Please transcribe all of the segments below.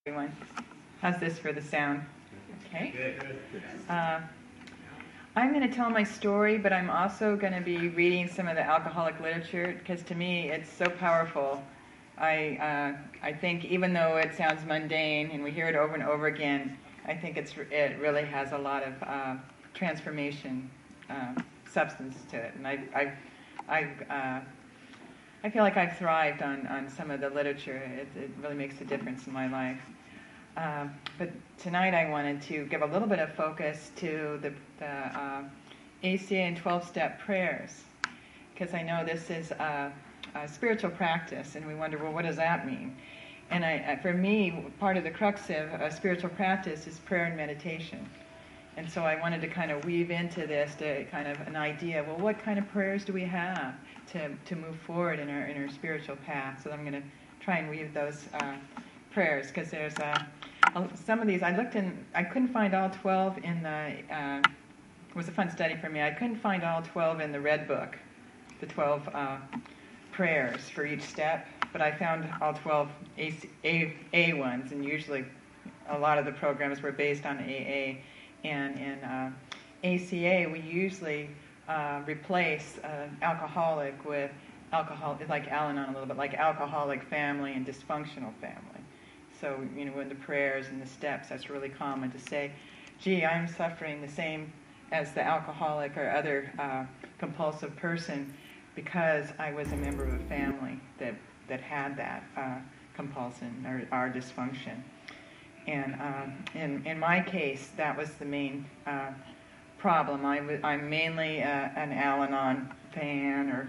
Everyone. How's this for the sound? Okay. I'm going to tell my story, but I'm also going to be reading some of the alcoholic literature because to me it's so powerful. I think even though it sounds mundane and we hear it over and over again, I think it really has a lot of transformation substance to it, and I feel like I've thrived on some of the literature. It really makes a difference in my life. But tonight I wanted to give a little bit of focus to the ACA and 12-step prayers, because I know this is a spiritual practice, and we wonder, well, what does that mean? And for me, part of the crux of a spiritual practice is prayer and meditation. And so I wanted to kind of weave into this to kind of an idea, well, what kind of prayers do we have to move forward in our spiritual path? So I'm going to try and weave those prayers, because there's some of these I looked in. I couldn't find all 12 in the. It was a fun study for me. I couldn't find all 12 in the Red Book, the 12 prayers for each step, but I found all 12 AA ones, and usually a lot of the programs were based on AA. And in ACA, we usually replace alcoholic with alcohol, like Al-Anon a little bit, like alcoholic family and dysfunctional family. So, in the prayers and the steps, that's really common to say, gee, I'm suffering the same as the alcoholic or other compulsive person because I was a member of a family that had that compulsion or our dysfunction. And in my case, that was the main problem. I'm mainly an Al-Anon fan or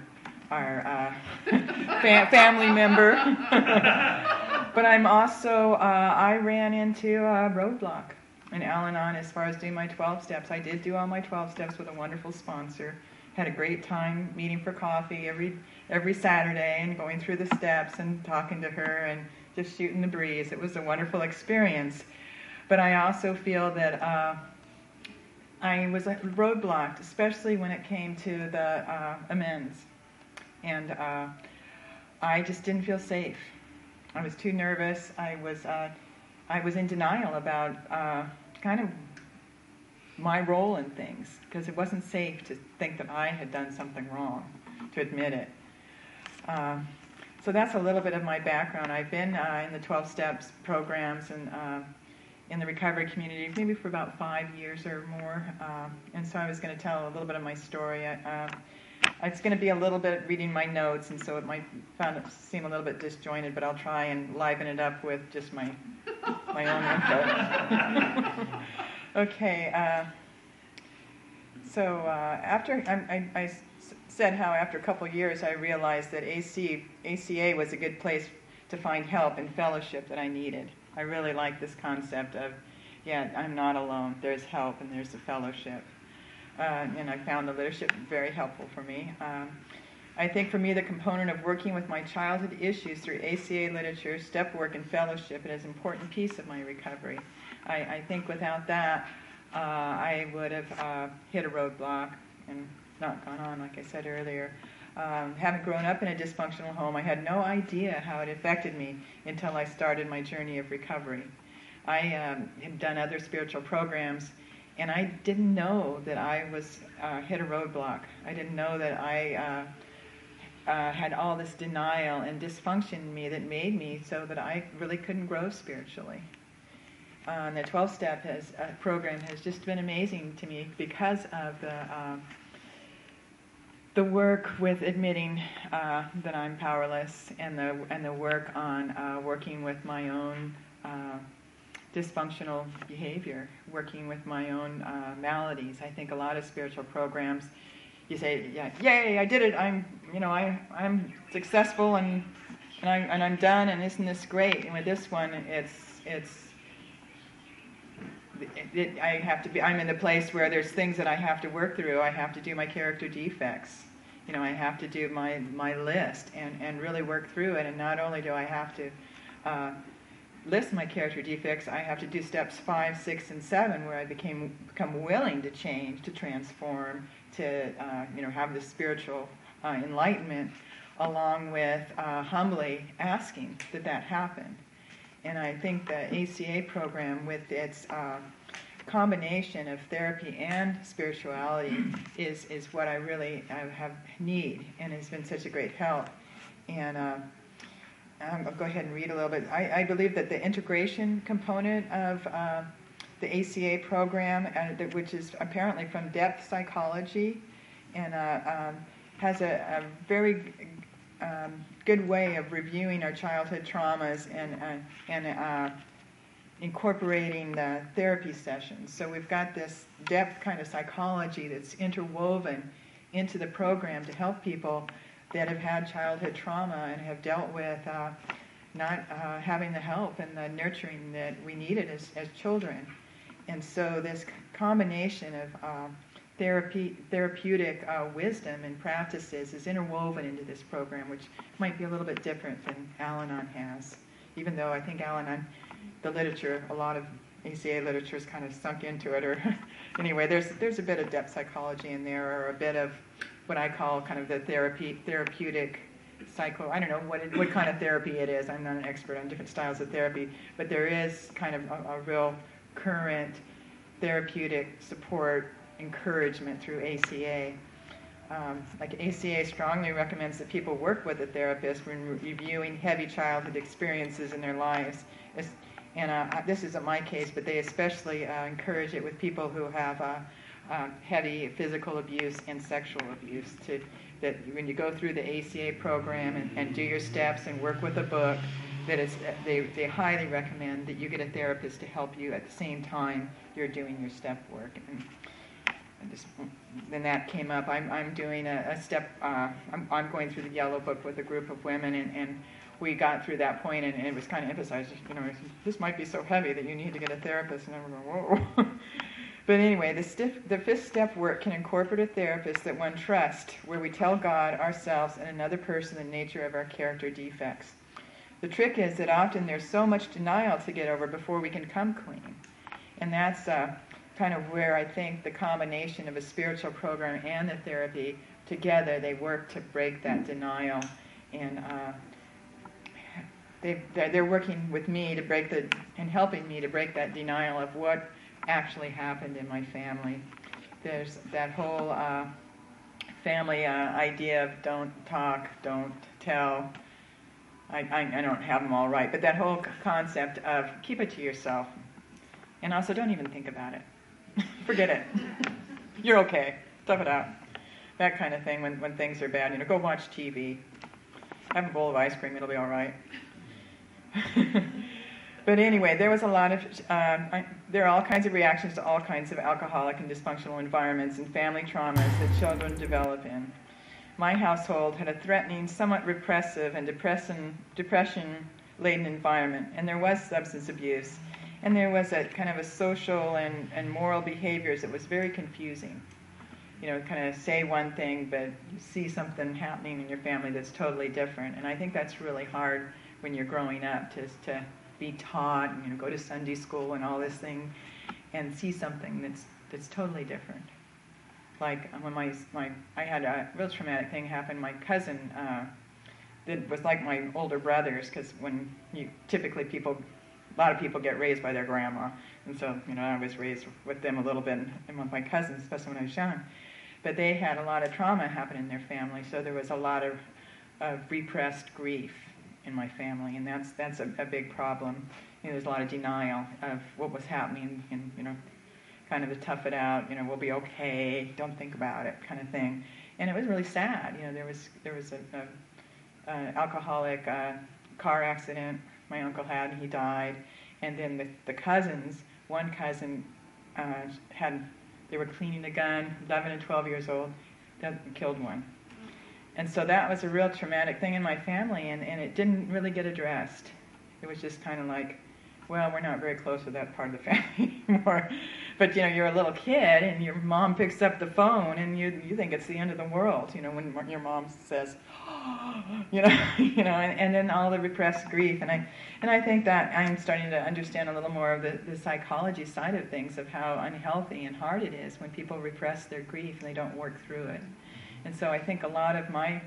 family member. But I'm also, I ran into a roadblock in Al-Anon as far as doing my 12 steps. I did do all my 12 steps with a wonderful sponsor. Had a great time meeting for coffee every Saturday and going through the steps and talking to her and just shooting the breeze. It was a wonderful experience. But I also feel that I was roadblocked, especially when it came to the amends. And I just didn't feel safe. I was too nervous. I was in denial about kind of my role in things, because it wasn't safe to think that I had done something wrong, to admit it. So that's a little bit of my background. I've been in the 12 Steps programs and in the recovery community maybe for about 5 years or more. And so I was going to tell a little bit of my story. It's going to be a little bit reading my notes, and so it might seem a little bit disjointed, but I'll try and liven it up with just my own input. Okay. So after I said how after a couple years I realized that ACA was a good place to find help and fellowship that I needed. I really like this concept of, I'm not alone. There's help and there's a fellowship. And I found the leadership very helpful for me. I think for me the component of working with my childhood issues through ACA literature, step work, and fellowship is an important piece of my recovery. I think without that I would have hit a roadblock and not gone on, like I said earlier. Having grown up in a dysfunctional home, I had no idea how it affected me until I started my journey of recovery. I had done other spiritual programs, and I didn't know that I was hit a roadblock. I didn't know that I had all this denial and dysfunction in me that made me so that I really couldn't grow spiritually. The 12-step program has just been amazing to me because of the work with admitting that I'm powerless, and the work on working with my own dysfunctional behavior, working with my own maladies. I think a lot of spiritual programs, you say, yay, I did it. I'm successful and I'm done, and isn't this great? And with this one, I have to be. I'm in the place where there's things that I have to work through. I have to do my character defects. I have to do my list and really work through it. And not only do I have to list my character defects, I have to do steps 5, 6, and 7, where I become willing to change, to transform, to have this spiritual enlightenment, along with humbly asking that happen. And I think the ACA program, with its combination of therapy and spirituality, is what I really have need, and it's been such a great help. And I'll go ahead and read a little bit. I believe that the integration component of the ACA program, which is apparently from depth psychology, and has a very good way of reviewing our childhood traumas and incorporating the therapy sessions. So we've got this depth kind of psychology that's interwoven into the program to help people that have had childhood trauma and have dealt with not having the help and the nurturing that we needed as children. And so this combination of therapeutic wisdom and practices is interwoven into this program, which might be a little bit different than Al-Anon has, even though I think Al-Anon, the literature, a lot of ACA literature is kind of sunk into it. Or anyway, there's a bit of depth psychology in there, or a bit of what I call kind of the therapeutic psycho. I don't know what kind of therapy it is. I'm not an expert on different styles of therapy, but there is kind of a real current therapeutic support encouragement through ACA. Like ACA strongly recommends that people work with a therapist when reviewing heavy childhood experiences in their lives. This isn't my case, but they especially encourage it with people who have heavy physical abuse and sexual abuse. That when you go through the ACA program and do your steps and work with a book, that they highly recommend that you get a therapist to help you at the same time you're doing your step work. And then that came up. I'm doing a step. I'm going through the Yellow Book with a group of women, and we got through that point, and it was kind of emphasized. This might be so heavy that you need to get a therapist. And I was going, whoa. But anyway, the fifth step work can incorporate a therapist that one trusts, where we tell God, ourselves, and another person the nature of our character defects. The trick is that often there's so much denial to get over before we can come clean, and that's kind of where I think the combination of a spiritual program and the therapy together, they work to break that denial. And they're working with me to break and helping me to break that denial of what actually happened in my family. There's that whole family idea of don't talk, don't tell. I don't have them all right, but that whole concept of keep it to yourself. And also don't even think about it. Forget it. You're okay. Tough it out. That kind of thing when things are bad. Go watch TV. Have a bowl of ice cream. It'll be all right. But anyway, there was a lot of, there are all kinds of reactions to all kinds of alcoholic and dysfunctional environments and family traumas that children develop in. My household had a threatening, somewhat repressive, and depression-laden environment, and there was substance abuse. And there was a kind of a social and moral behaviors that was very confusing. Kind of say one thing, but you see something happening in your family that's totally different. And I think that's really hard when you're growing up to be taught, go to Sunday school and all this thing, and see something that's totally different. Like when I had a real traumatic thing happen. My cousin that was like my older brothers, because when a lot of people get raised by their grandma, and so I was raised with them a little bit, and with my cousins, especially when I was young. But they had a lot of trauma happen in their family, so there was a lot of repressed grief in my family, and that's a big problem. There's a lot of denial of what was happening, and kind of to tough it out. We'll be okay. Don't think about it, kind of thing. And it was really sad. There was an alcoholic car accident my uncle had, and he died. And then the cousins, one cousin they were cleaning a gun, 11 and 12 years old, that killed one. And so that was a real traumatic thing in my family, and it didn't really get addressed. It was just kind of like, well, we're not very close with that part of the family anymore. But, you're a little kid, and your mom picks up the phone, and you think it's the end of the world, when your mom says, and then all the repressed grief. And I think that I'm starting to understand a little more of the psychology side of things, of how unhealthy and hard it is when people repress their grief and they don't work through it. And so I think a lot of my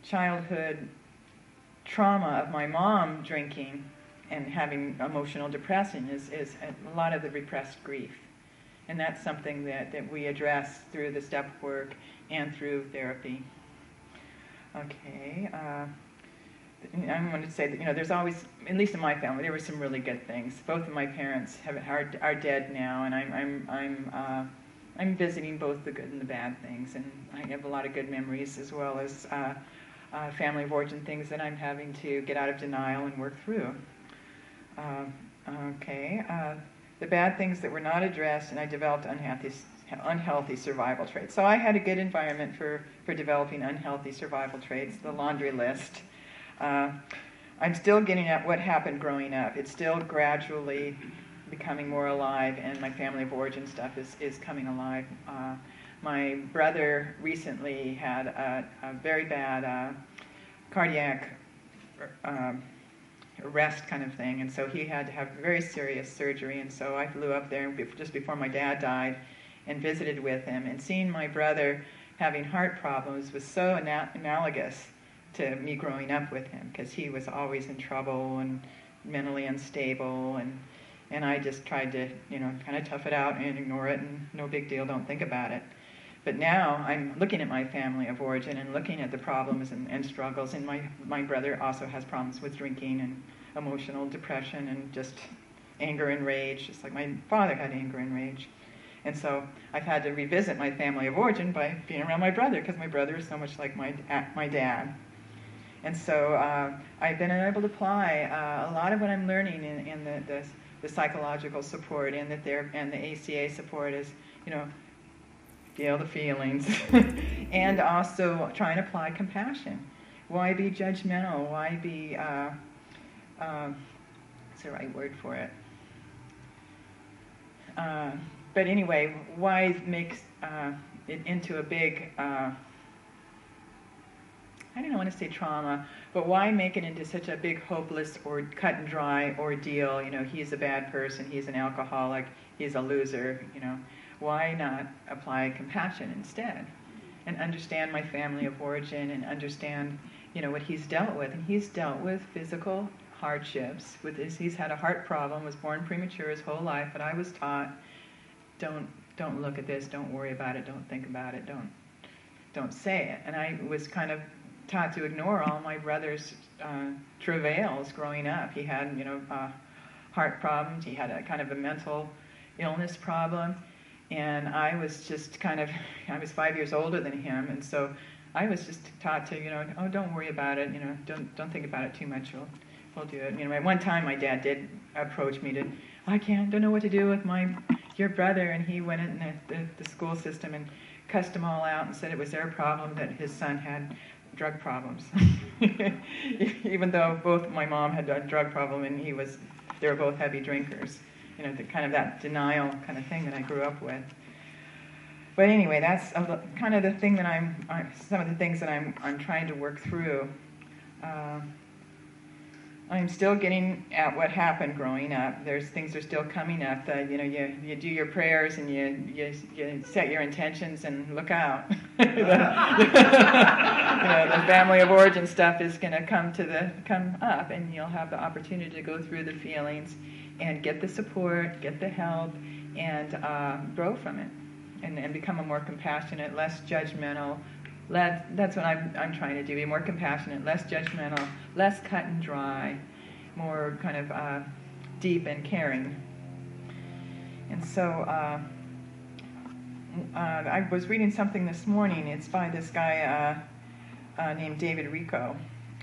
childhood trauma of my mom drinking and having emotional depression is a lot of the repressed grief. And that's something that we address through the step work and through therapy. Okay. I'm going to say that, there's always, at least in my family, there were some really good things. Both of my parents are dead now, and I'm visiting both the good and the bad things, and I have a lot of good memories as well as family of origin things that I'm having to get out of denial and work through. The bad things that were not addressed, and I developed unhealthy survival traits. So I had a good environment for developing unhealthy survival traits, the laundry list. I'm still getting at what happened growing up. It's still gradually becoming more alive, and my family of origin stuff is coming alive. My brother recently had a very bad cardiac arrest kind of thing, and so he had to have very serious surgery, and so I flew up there just before my dad died and visited with him, and seeing my brother having heart problems was so analogous to me growing up with him, because he was always in trouble and mentally unstable, and I just tried to, kind of tough it out and ignore it, and no big deal, don't think about it. But now I'm looking at my family of origin and looking at the problems and struggles, and my brother also has problems with drinking and emotional depression and just anger and rage, just like my father had anger and rage. And so I've had to revisit my family of origin by being around my brother, because my brother is so much like my dad. And so I've been able to apply a lot of what I'm learning in the psychological support and the ACA support is, feel the feelings, and also try and apply compassion. Why be judgmental? Why be, what's the right word for it? But anyway, why make it into a big, I don't want to say trauma, but why make it into such a big, hopeless, or cut and dry ordeal? He's a bad person, he's an alcoholic, he's a loser, Why not apply compassion instead? And understand my family of origin and understand, what he's dealt with. And he's dealt with physical hardships. He's had a heart problem, was born premature his whole life, but I was taught, don't look at this, don't worry about it, don't think about it, don't say it. And I was kind of taught to ignore all my brother's travails growing up. He had, heart problems. He had a kind of a mental illness problem. And I was just I was 5 years older than him. And so I was just taught to, oh, don't worry about it. Don't think about it too much. We'll do it. At one time my dad did approach me to, don't know what to do with your brother. And he went in the school system and cussed them all out and said it was their problem that his son had drug problems. Even though both my mom had a drug problem and they were both heavy drinkers. The kind of that denial kind of thing that I grew up with. But anyway, that's kind of the thing that some of the things that I'm trying to work through. I'm still getting at what happened growing up. Things are still coming up. You do your prayers and you set your intentions and look out. The family of origin stuff is going to come up, and you'll have the opportunity to go through the feelings and get the support, get the help, and grow from it, and become a more compassionate, less judgmental. That's what I'm trying to do, be more compassionate, less judgmental, less cut and dry, more kind of deep and caring. And so I was reading something this morning. It's by this guy named David Rico.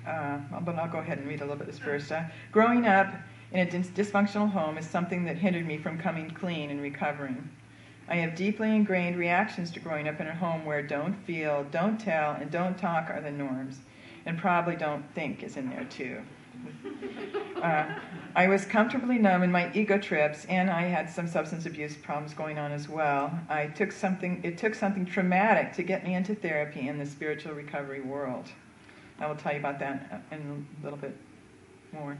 But I'll go ahead and read a little bit of this first. Growing up in a dysfunctional home is something that hindered me from coming clean and recovering. I have deeply ingrained reactions to growing up in a home where don't feel, don't tell, and don't talk are the norms, and probably don't think is in there too. I was comfortably numb in my ego trips, and I had some substance abuse problems going on as well. It took something traumatic to get me into therapy in the spiritual recovery world. I will tell you about that in a little bit more.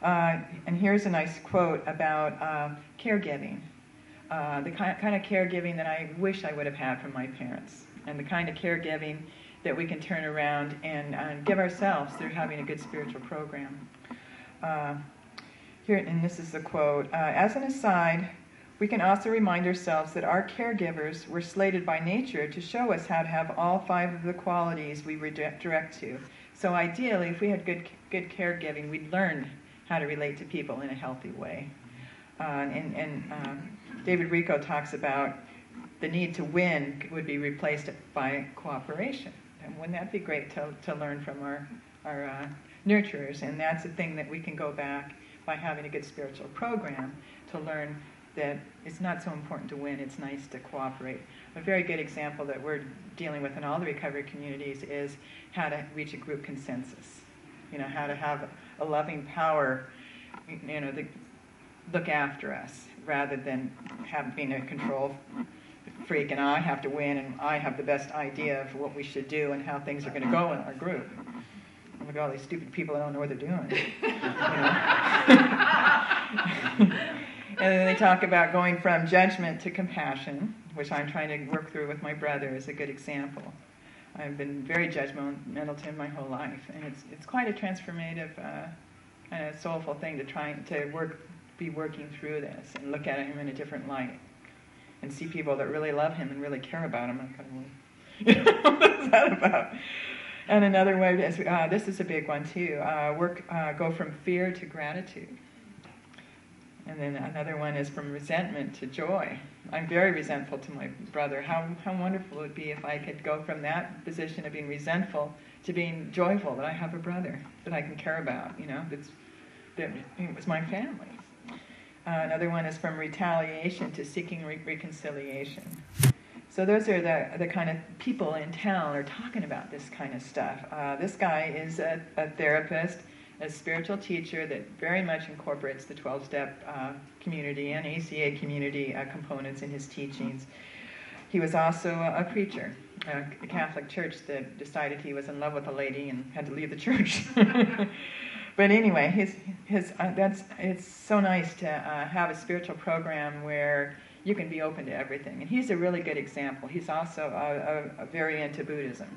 And here's a nice quote about caregiving. The kind of caregiving that I wish I would have had from my parents, and the kind of caregiving that we can turn around and give ourselves through having a good spiritual program. Here, and this is the quote, as an aside, we can also remind ourselves that our caregivers were slated by nature to show us how to have all 5 of the qualities we direct to. So ideally, if we had good caregiving, we'd learn how to relate to people in a healthy way. David Rico talks about the need to win would be replaced by cooperation. And wouldn't that be great to learn from our nurturers? And that's a thing that we can go back by having a good spiritual program to learn that it's not so important to win, it's nice to cooperate. A very good example that we're dealing with in all the recovery communities is how to reach a group consensus. How to have a loving power, look after us, rather than being a control freak and I have to win and I have the best idea of what we should do and how things are going to go in our group. Look at all these stupid people that don't know what they're doing. And then they talk about going from judgment to compassion, which I'm trying to work through with my brother as a good example. I've been very judgmental to him my whole life, and it's quite a transformative, kind of soulful thing to try to be working through this and look at him in a different light and see people that really love him and really care about him. I'm kind of like, what is that about? And another way is, this is a big one too, go from fear to gratitude. And then another one is from resentment to joy. I'm very resentful to my brother. How wonderful it would be if I could go from that position of being resentful to being joyful that I have a brother that I can care about, that it was my family. Another one is from retaliation to seeking reconciliation. So those are the kind of people in town are talking about this kind of stuff. This guy is a therapist, a spiritual teacher that very much incorporates the 12-step community and ACA community components in his teachings. He was also a preacher, a Catholic church that decided he was in love with a lady and had to leave the church. But anyway, it's so nice to have a spiritual program where you can be open to everything. And he's a really good example. He's also very into Buddhism.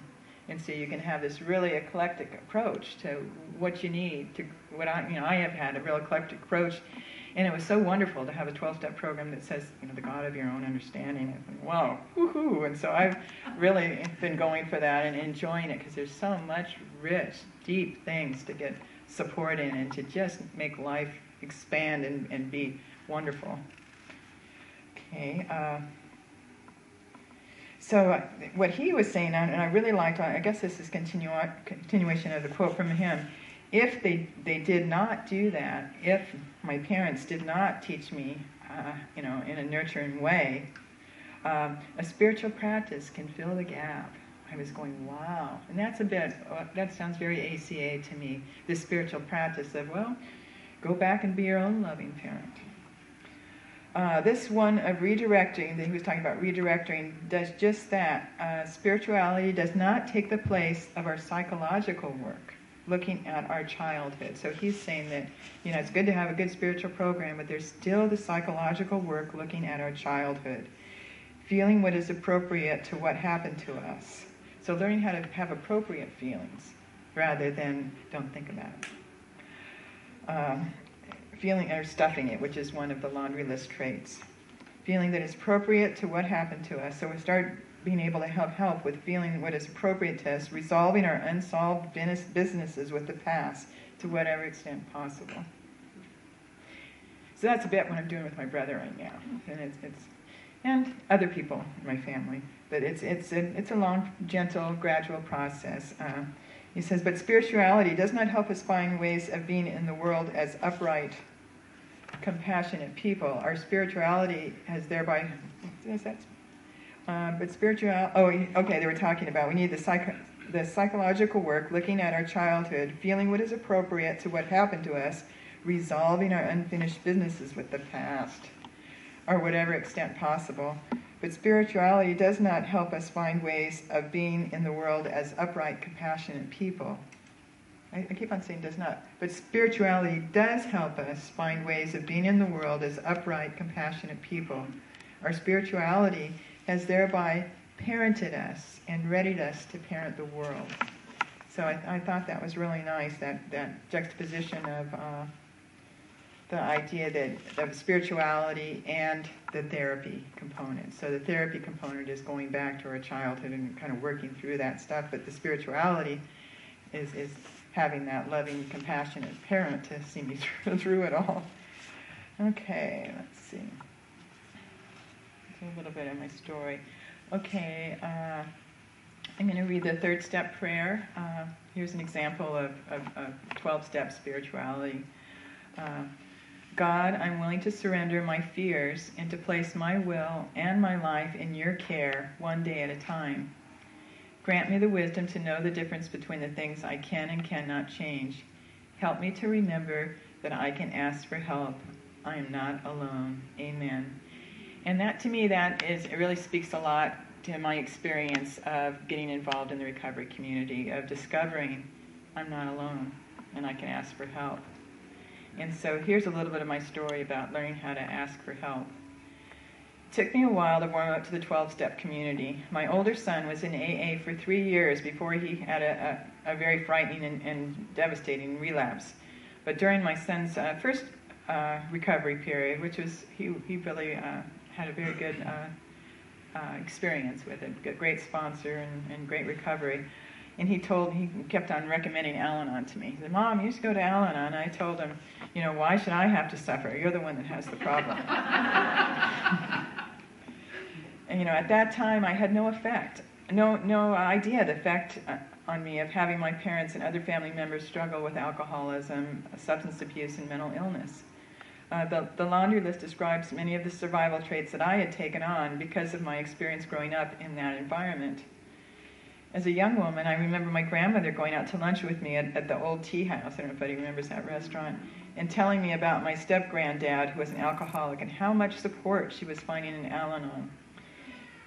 And so you can have this really eclectic approach to what you need. I have had a real eclectic approach, and it was so wonderful to have a 12-step program that says, the God of your own understanding. And wow, woohoo! And so I've really been going for that and enjoying it because there's so much rich, deep things to get support in and to just make life expand and be wonderful. Okay. So what he was saying, and I really liked, I guess this is continuation of the quote from him, if they did not do that, if my parents did not teach me, in a nurturing way, a spiritual practice can fill the gap. I was going, wow. And that sounds very ACA to me, this spiritual practice of, go back and be your own loving parent. This one of redirecting, that he was talking about redirecting, does just that. Spirituality does not take the place of our psychological work, looking at our childhood. So he's saying that, it's good to have a good spiritual program, but there's still the psychological work looking at our childhood, feeling what is appropriate to what happened to us. So learning how to have appropriate feelings rather than don't think about it. Feeling or stuffing it, which is one of the laundry list traits. Feeling that it's appropriate to what happened to us. So we start being able to have help with feeling what is appropriate to us, resolving our unsolved businesses with the past to whatever extent possible. So that's a bit what I'm doing with my brother right now, and other people in my family. But it's a long, gentle, gradual process. He says, but spirituality does not help us find ways of being in the world as upright, compassionate people. Our spirituality has thereby... but spirituality... they were talking about we need the psychological work, looking at our childhood, feeling what is appropriate to what happened to us, resolving our unfinished businesses with the past, or whatever extent possible. But spirituality does not help us find ways of being in the world as upright, compassionate people. I keep on saying does not. But spirituality does help us find ways of being in the world as upright, compassionate people. Our spirituality has thereby parented us and readied us to parent the world. So I thought that was really nice, that juxtaposition of the idea that of spirituality and the therapy component. So the therapy component is going back to our childhood and kind of working through that stuff, but the spirituality is having that loving, compassionate parent to see me through it all. Okay, let's see. That's a little bit of my story. Okay, I'm going to read the third step prayer. Here's an example of 12-step spirituality. God, I'm willing to surrender my fears and to place my will and my life in your care, one day at a time. Grant me the wisdom to know the difference between the things I can and cannot change. Help me to remember that I can ask for help. I am not alone. Amen. And that, to me, it really speaks a lot to my experience of getting involved in the recovery community, of discovering I'm not alone and I can ask for help. And so here's a little bit of my story about learning how to ask for help. It took me a while to warm up to the 12-step community. My older son was in AA for 3 years before he had a very frightening and devastating relapse. But during my son's first recovery period, which was, he really had a very good experience with it, a great sponsor and great recovery. And he kept on recommending Al-Anon to me. He said, Mom, you should go to Al-Anon. And I told him, why should I have to suffer? You're the one that has the problem. And, at that time, I had no idea the effect on me of having my parents and other family members struggle with alcoholism, substance abuse, and mental illness. The laundry list describes many of the survival traits that I had taken on because of my experience growing up in that environment. As a young woman, I remember my grandmother going out to lunch with me at the old tea house, I don't know if anybody remembers that restaurant, and telling me about my step-granddad who was an alcoholic and how much support she was finding in Al-Anon.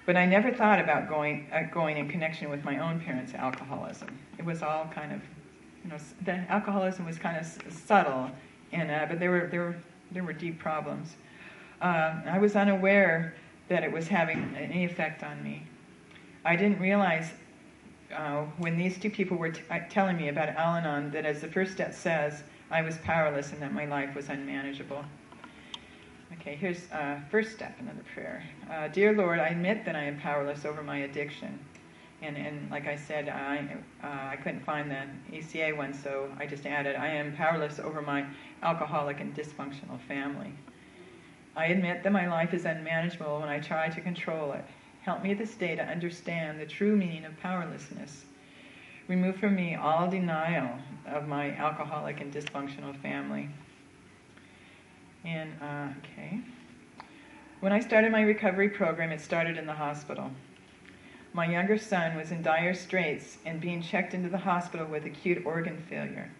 But I never thought about going in connection with my own parents' alcoholism. It was all kind of, the alcoholism was kind of subtle, but there were deep problems. I was unaware that it was having any effect on me. I didn't realize when these two people were telling me about Al-Anon that, as the first step says, I was powerless and that my life was unmanageable. Okay, here's first step, another prayer. Dear Lord, I admit that I am powerless over my addiction. And like I said, I couldn't find the ECA one, so I just added, I am powerless over my alcoholic and dysfunctional family. I admit that my life is unmanageable when I try to control it. Help me this day to understand the true meaning of powerlessness. Remove from me all denial of my alcoholic and dysfunctional family. And, okay. When I started my recovery program, it started in the hospital. My younger son was in dire straits and being checked into the hospital with acute organ failure.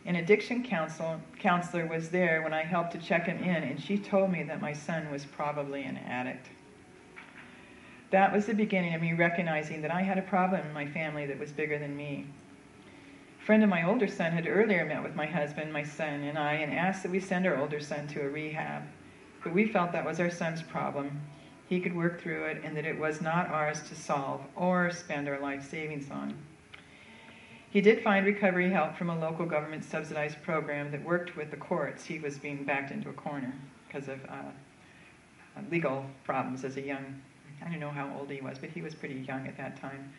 An addiction counselor was there when I helped to check him in, and she told me that my son was probably an addict. That was the beginning of me recognizing that I had a problem in my family that was bigger than me. A friend of my older son had earlier met with my husband, my son, and I, and asked that we send our older son to a rehab. But we felt that was our son's problem. He could work through it, and that it was not ours to solve or spend our life savings on. He did find recovery help from a local government-subsidized program that worked with the courts. He was being backed into a corner because of legal problems as a young, I don't know how old he was, but he was pretty young at that time.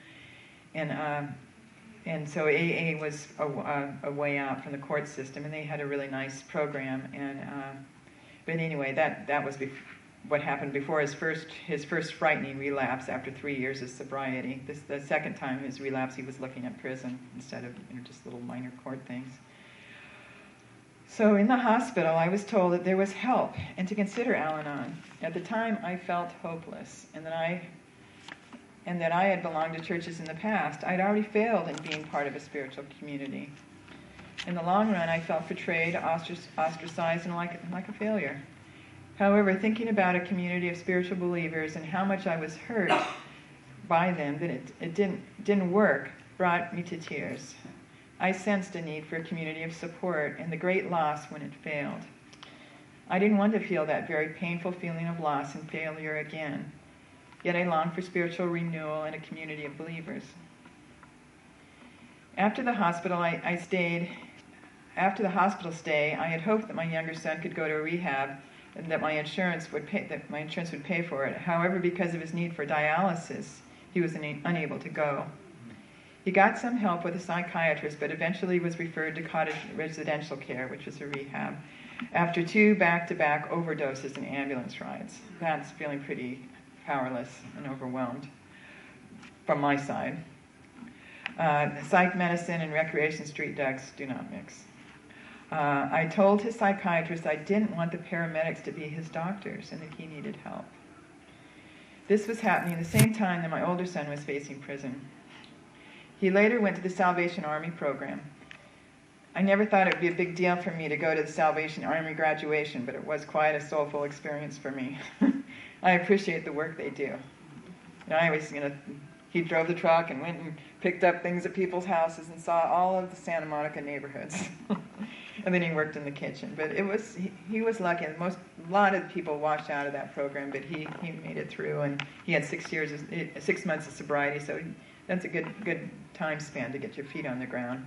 And so AA was a way out from the court system, and they had a really nice program. But anyway, that was what happened before his first frightening relapse after 3 years of sobriety. The second time his relapse, he was looking at prison instead of just little minor court things. So in the hospital, I was told that there was help and to consider Al-Anon. At the time, I felt hopeless, and that I had belonged to churches in the past. I'd already failed in being part of a spiritual community. In the long run, I felt betrayed, ostracized, and like a failure. However, thinking about a community of spiritual believers and how much I was hurt by them, that it didn't work, brought me to tears. I sensed a need for a community of support and the great loss when it failed. I didn't want to feel that very painful feeling of loss and failure again. Yet I longed for spiritual renewal and a community of believers. After the hospital, I stayed After the hospital stay, I had hoped that my younger son could go to a rehab and that my insurance would pay for it. However, because of his need for dialysis, he was unable to go. He got some help with a psychiatrist, but eventually was referred to cottage residential care, which was a rehab, after 2 back-to-back overdoses and ambulance rides. That's feeling pretty powerless and overwhelmed from my side. Psych medicine and recreation street dogs do not mix. I told his psychiatrist I didn't want the paramedics to be his doctors and that he needed help. This was happening at the same time that my older son was facing prison. He later went to the Salvation Army program. I never thought it would be a big deal for me to go to the Salvation Army graduation, but it was quite a soulful experience for me. I appreciate the work they do. He drove the truck and went and picked up things at people's houses and saw all of the Santa Monica neighborhoods. And then he worked in the kitchen. But he was lucky. A lot of people washed out of that program, but he made it through, and he had 6 months of sobriety, so that's a good time span to get your feet on the ground.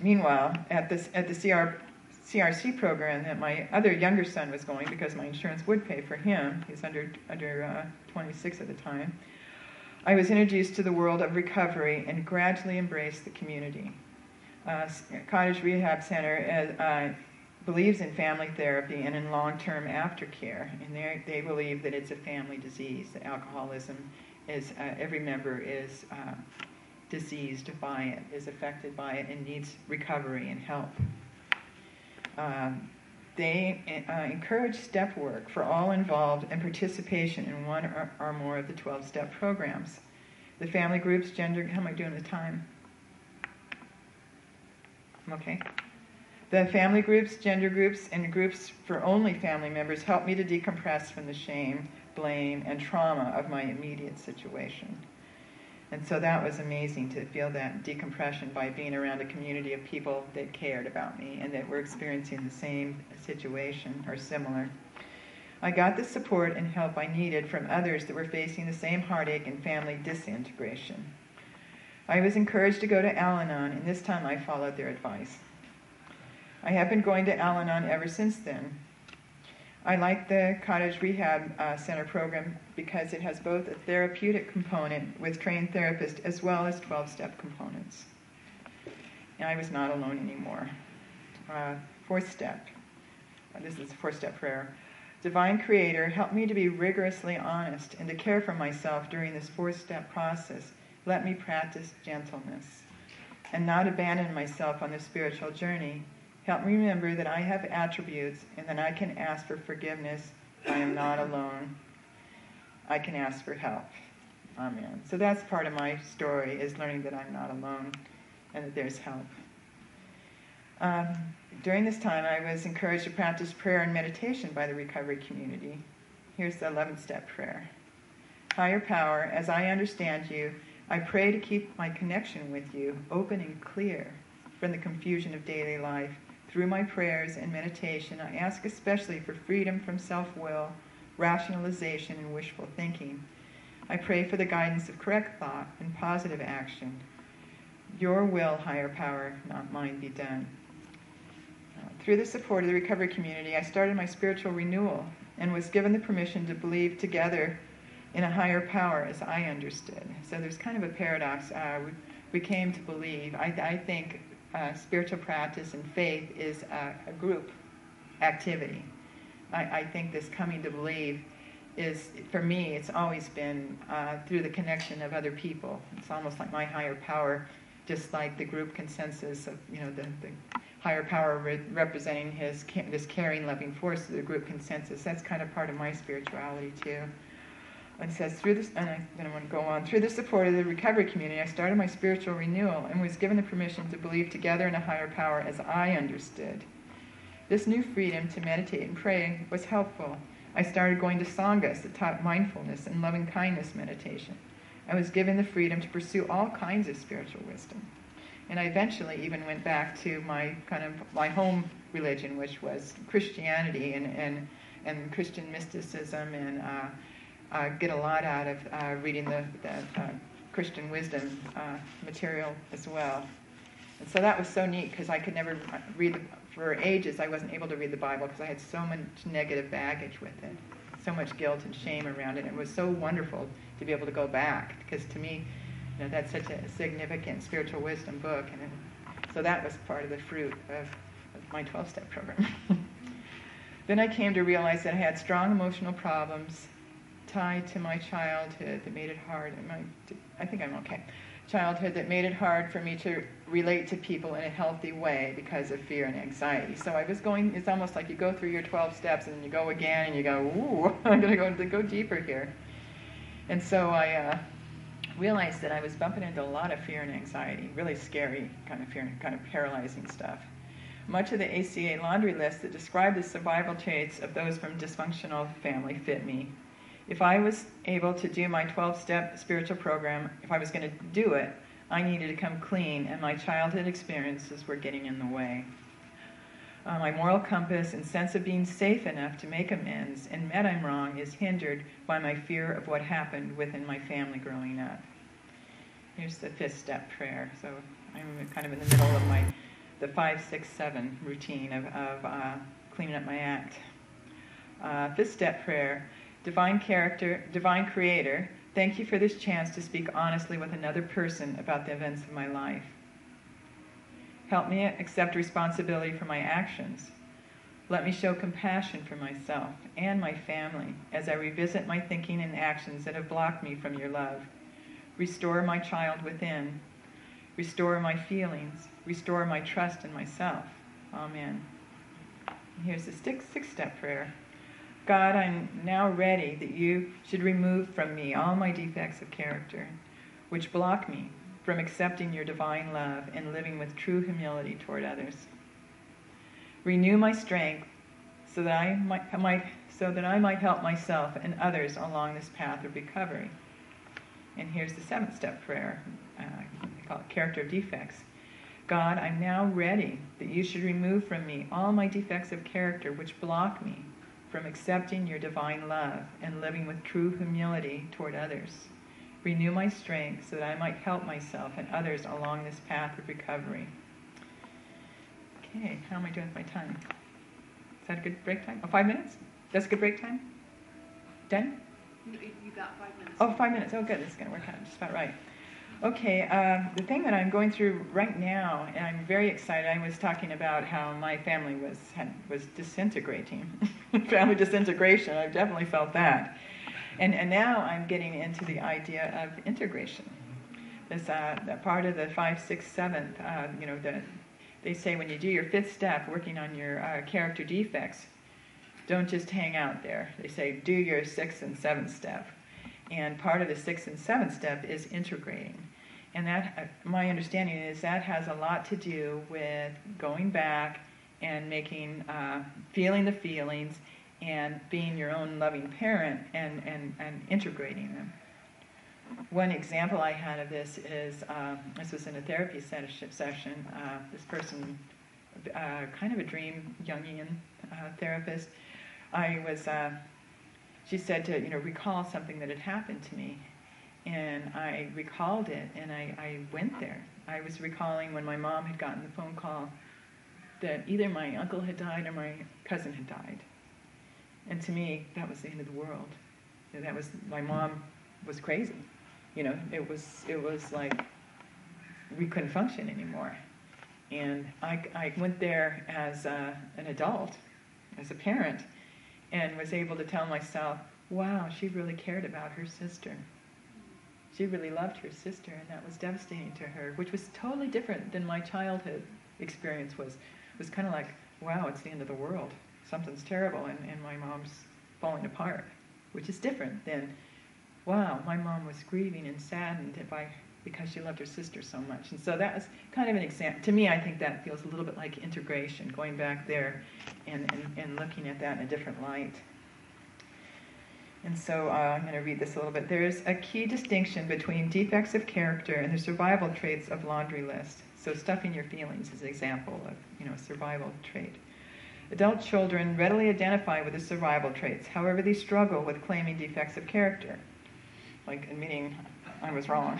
Meanwhile, at the CRC program that my other younger son was going, because my insurance would pay for him, he's under 26 at the time, I was introduced to the world of recovery and gradually embraced the community. Cottage Rehab Center believes in family therapy and in long-term aftercare, and they believe that it's a family disease. That alcoholism is every member is diseased by it, is affected by it, and needs recovery and help. They encourage step work for all involved and participation in one or more of the 12-step programs. The family groups, gender, how am I doing the time? Okay. The family groups, gender groups, and groups for only family members help me to decompress from the shame, blame, and trauma of my immediate situation. And so that was amazing to feel that decompression by being around a community of people that cared about me and that were experiencing the same situation or similar. I got the support and help I needed from others that were facing the same heartache and family disintegration. I was encouraged to go to Al-Anon, and this time I followed their advice. I have been going to Al-Anon ever since then. I like the Cottage Rehab Center program because it has both a therapeutic component with trained therapists as well as 12-step components. And I was not alone anymore. 4th step. This is a 4-step prayer. Divine Creator, help me to be rigorously honest and to care for myself during this 4-step process. Let me practice gentleness and not abandon myself on the spiritual journey. Help me remember that I have attributes and that I can ask for forgiveness. I am not alone. I can ask for help. Amen. So that's part of my story, is learning that I'm not alone and that there's help. During this time, I was encouraged to practice prayer and meditation by the recovery community. Here's the 11th-step prayer. Higher power, as I understand you, I pray to keep my connection with you open and clear from the confusion of daily life. Through my prayers and meditation, I ask especially for freedom from self-will, rationalization, and wishful thinking. I pray for the guidance of correct thought and positive action. Your will, higher power, not mine, be done. Through the support of the recovery community, I started my spiritual renewal and was given the permission to believe together in a higher power as I understood. So there's kind of a paradox. We came to believe. I think spiritual practice and faith is a group activity. I think this coming to believe is, for me, it's always been through the connection of other people. It's almost like my higher power, just like the group consensus of, the higher power representing this caring, loving force of the group consensus. That's kind of part of my spirituality too. And it says, through this, and then I want to go on, through the support of the recovery community, I started my spiritual renewal and was given the permission to believe together in a higher power as I understood. This new freedom to meditate and pray was helpful. I started going to sanghas that taught mindfulness and loving kindness meditation. I was given the freedom to pursue all kinds of spiritual wisdom. And I eventually even went back to my home religion, which was Christianity and Christian mysticism, and get a lot out of reading the Christian wisdom material as well. And so that was so neat because I could never read, for ages I wasn't able to read the Bible because I had so much negative baggage with it, so much guilt and shame around it. It was so wonderful to be able to go back because to me, that's such a significant spiritual wisdom book. And so that was part of the fruit of my 12-step program. Then I came to realize that I had strong emotional problems tied to my childhood that made it hard. I think I'm okay. Childhood that made it hard for me to relate to people in a healthy way because of fear and anxiety. So I was going, it's almost like you go through your 12 steps and then you go again and you go, ooh, I'm going to go deeper here. And so I realized that I was bumping into a lot of fear and anxiety, really scary kind of fear, kind of paralyzing stuff. Much of the ACA laundry list that described the survival traits of those from dysfunctional family fit me. If I was able to do my 12-step spiritual program, if I was going to do it, I needed to come clean, and my childhood experiences were getting in the way. My moral compass and sense of being safe enough to make amends and admit I'm wrong is hindered by my fear of what happened within my family growing up. Here's the 5th step prayer. So I'm kind of in the middle of the 5, 6, 7 routine of cleaning up my act. 5th step prayer. Divine character, divine creator, thank you for this chance to speak honestly with another person about the events of my life. Help me accept responsibility for my actions. Let me show compassion for myself and my family as I revisit my thinking and actions that have blocked me from your love. Restore my child within. Restore my feelings. Restore my trust in myself. Amen. And here's the 6th step prayer. God, I'm now ready that you should remove from me all my defects of character, which block me from accepting your divine love and living with true humility toward others. Renew my strength so that I might help myself and others along this path of recovery. And here's the 7th step prayer. I call it character of defects. God, I'm now ready that you should remove from me all my defects of character which block me from accepting your divine love and living with true humility toward others. Renew my strength so that I might help myself and others along this path of recovery. Okay, how am I doing with my time? Is that a good break time? Oh, 5 minutes? That's a good break time? Done? You got 5 minutes. Oh, 5 minutes. Oh, good. This is going to work out just about right. Okay, the thing that I'm going through right now, and I'm very excited, I was talking about how my family was disintegrating. Family disintegration, I've definitely felt that. And now I'm getting into the idea of integration. This that part of the 5, 6, 7th, they say when you do your 5th step, working on your character defects, don't just hang out there. They say do your 6th and 7th step. And part of the 6th and 7th step is integrating. And that, my understanding is that has a lot to do with going back and feeling the feelings and being your own loving parent and integrating them. One example I had of this is, this was in a therapy session. This person, kind of a dream Jungian therapist, she said to recall something that had happened to me, and I recalled it, and I went there. I was recalling when my mom had gotten the phone call that either my uncle had died or my cousin had died, and to me that was the end of the world. That was, my mom was crazy. It was like we couldn't function anymore, and I went there as an adult, as a parent, and was able to tell myself, wow, she really cared about her sister. She really loved her sister, and that was devastating to her, which was totally different than my childhood experience was. It was kind of like, wow, it's the end of the world. Something's terrible, and my mom's falling apart, which is different than, wow, my mom was grieving and saddened because she loved her sister so much. And so that was kind of an example. To me, I think that feels a little bit like integration, going back there and looking at that in a different light. And so I'm going to read this a little bit. There is a key distinction between defects of character and the survival traits of laundry list. So stuffing your feelings is an example of a survival trait. Adult children readily identify with the survival traits. However, they struggle with claiming defects of character, like admitting I was wrong.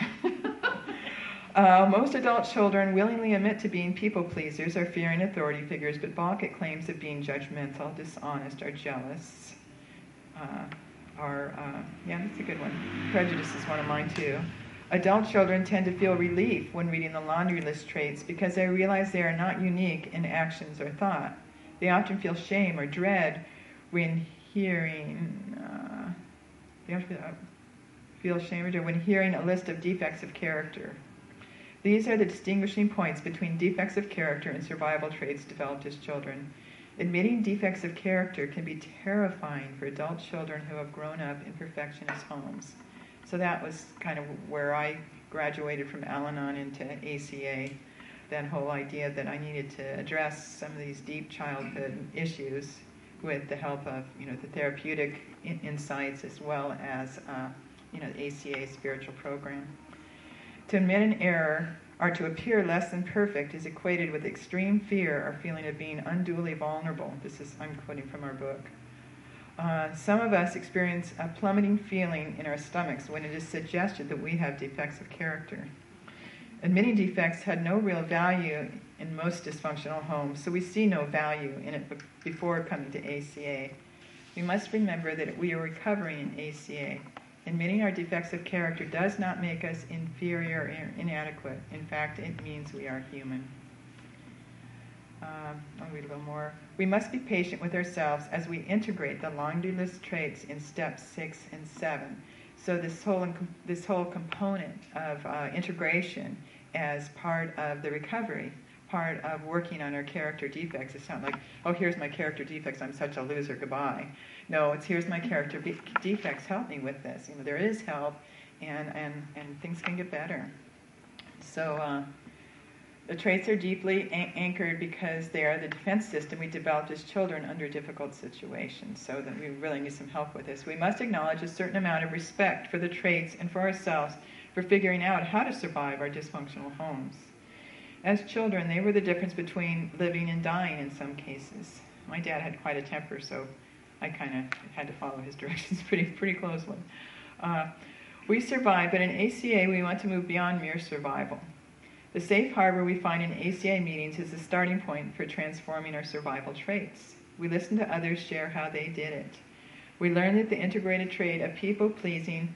Most adult children willingly admit to being people pleasers or fearing authority figures, but balk at claims of being judgmental, dishonest, or jealous. Yeah, that's a good one. Prejudice is one of mine too. Adult children tend to feel relief when reading the laundry list traits because they realize they are not unique in actions or thought. They often feel shame or dread when hearing. They often feel shame or dread when hearing a list of defects of character. These are the distinguishing points between defects of character and survival traits developed as children. Admitting defects of character can be terrifying for adult children who have grown up in perfectionist homes. So that was kind of where I graduated from Al-Anon into ACA, that whole idea that I needed to address some of these deep childhood issues with the help of, the therapeutic insights as well as, the ACA spiritual program. To admit an error or to appear less than perfect is equated with extreme fear or feeling of being unduly vulnerable. I'm quoting from our book. Some of us experience a plummeting feeling in our stomachs when it is suggested that we have defects of character. Admitting defects had no real value in most dysfunctional homes, so we see no value in it before coming to ACA. We must remember that we are recovering in ACA. Admitting our defects of character does not make us inferior or inadequate. In fact, it means we are human. I'll read a little more. We must be patient with ourselves as we integrate the laundry list traits in steps 6 and 7. So this whole component of integration as part of the recovery, part of working on our character defects. It's not like, oh, here's my character defects, I'm such a loser, goodbye. No, it's here's my character defects, help me with this. There is help, and things can get better. So the traits are deeply anchored because they are the defense system we developed as children under difficult situations, so that we really need some help with this. We must acknowledge a certain amount of respect for the traits and for ourselves for figuring out how to survive our dysfunctional homes. As children, they were the difference between living and dying in some cases. My dad had quite a temper, so I kind of had to follow his directions pretty closely. We survived, but in ACA we want to move beyond mere survival. The safe harbor we find in ACA meetings is the starting point for transforming our survival traits. We listen to others share how they did it. We learn that the integrated trait of people-pleasing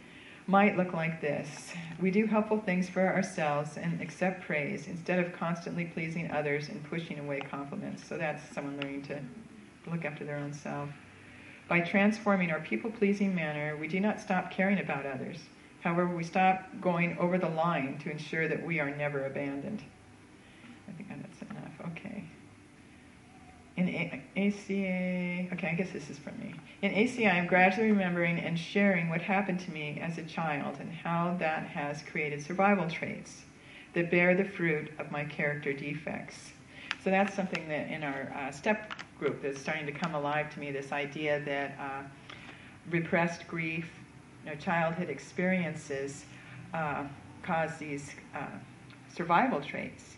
might look like this. We do helpful things for ourselves and accept praise instead of constantly pleasing others and pushing away compliments. So that's someone learning to look after their own self. By transforming our people-pleasing manner, we do not stop caring about others. However, we stop going over the line to ensure that we are never abandoned. I think that's enough. Okay. In ACA, okay, I guess this is from me. In ACA, I'm gradually remembering and sharing what happened to me as a child and how that has created survival traits that bear the fruit of my character defects. So that's something that in our step group that's starting to come alive to me, this idea that repressed grief, childhood experiences cause these survival traits.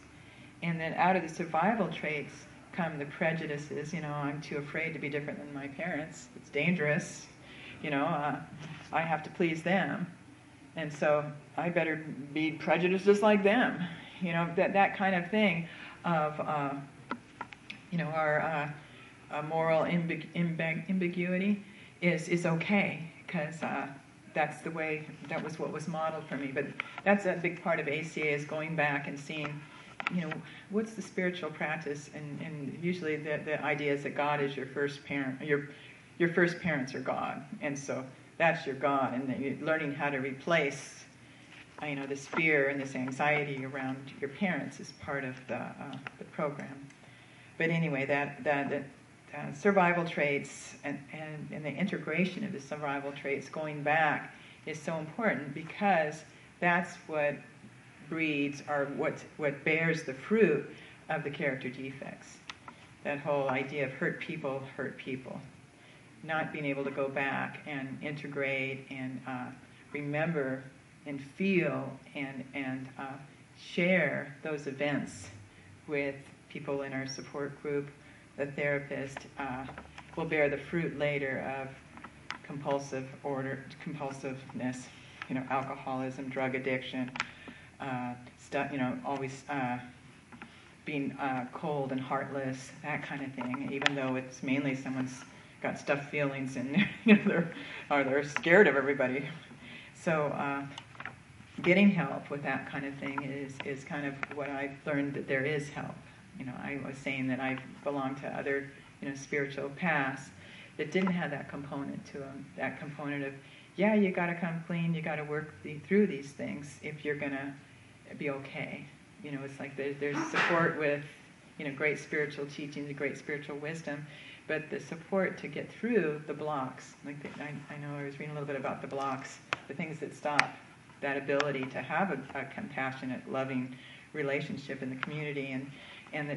And then out of the survival traits come the prejudices. I'm too afraid to be different than my parents. It's dangerous. I have to please them. And so I better be prejudiced just like them. That kind of thing of, our moral ambiguity is okay, because that was what was modeled for me. But that's a big part of ACA, is going back and seeing, what's the spiritual practice, and usually the idea is that God is your first parent, your first parents are God, and so that's your God, and that you're learning how to replace, this fear and this anxiety around your parents is part of the program. But anyway, that survival traits and the integration of the survival traits going back is so important, because that's what breeds, or what bears the fruit of the character defects. That whole idea of hurt people. Not being able to go back and integrate and remember and feel and share those events with people in our support group. The therapist will bear the fruit later of compulsiveness, alcoholism, drug addiction, stuff, always being cold and heartless, that kind of thing, even though it's mainly someone's got stuffed feelings and they're scared of everybody. So getting help with that kind of thing is kind of what I've learned, that there is help. I was saying that I belong to other spiritual paths that didn't have that component to them, that component of, yeah, you got to come clean, you got to work through these things if you're going to be okay. It's like there's support with great spiritual teachings, great spiritual wisdom, but the support to get through the blocks. Like I know I was reading a little bit about the blocks, the things that stop that ability to have a compassionate, loving relationship in the community, and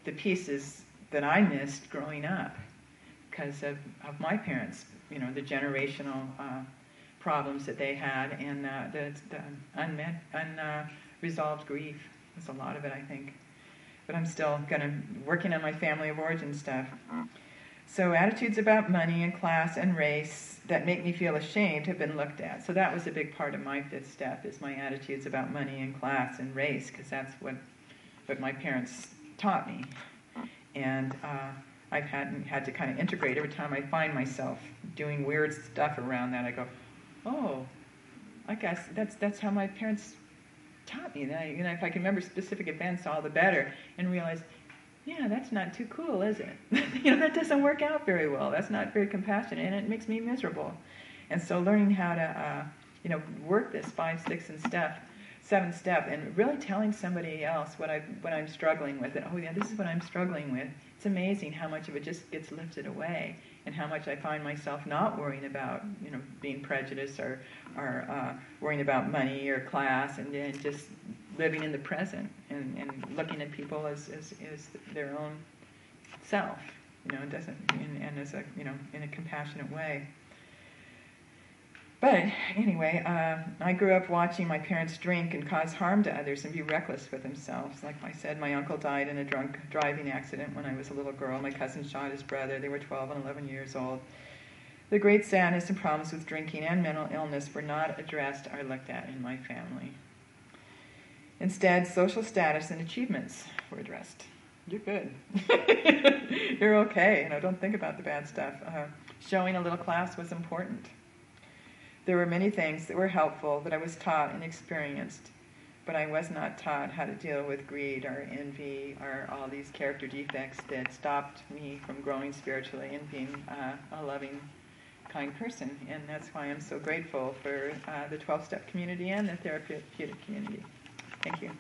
the pieces that I missed growing up because of my parents, the generational problems that they had, and the unresolved grief was a lot of it, I think. But I'm still working on my family of origin stuff. So attitudes about money and class and race that make me feel ashamed have been looked at. So that was a big part of my fifth step, is my attitudes about money and class and race, because that's what my parents taught me. And I've had to kind of integrate. Every time I find myself doing weird stuff around that, I go, oh, I guess that's how my parents taught me. That if I can remember specific events, all the better, and realize, yeah, that's not too cool, is it? That doesn't work out very well. That's not very compassionate, and it makes me miserable. And so learning how to, work this 5, 6, and 7 step, and really telling somebody else what I'm struggling with, and oh yeah, this is what I'm struggling with. It's amazing how much of it just gets lifted away, and how much I find myself not worrying about, being prejudiced or worrying about money or class, and then just living in the present and looking at people as their own self, and as a in a compassionate way. But anyway, I grew up watching my parents drink and cause harm to others and be reckless with themselves. Like I said, my uncle died in a drunk driving accident when I was a little girl. My cousin shot his brother. They were 12 and 11 years old. The great sadness and problems with drinking and mental illness were not addressed or looked at in my family. Instead, social status and achievements were addressed. You're good. You're okay. Don't think about the bad stuff. Showing a little class was important. There were many things that were helpful that I was taught and experienced, but I was not taught how to deal with greed or envy or all these character defects that stopped me from growing spiritually and being a loving, kind person. And that's why I'm so grateful for the 12-step community and the therapeutic community. Thank you.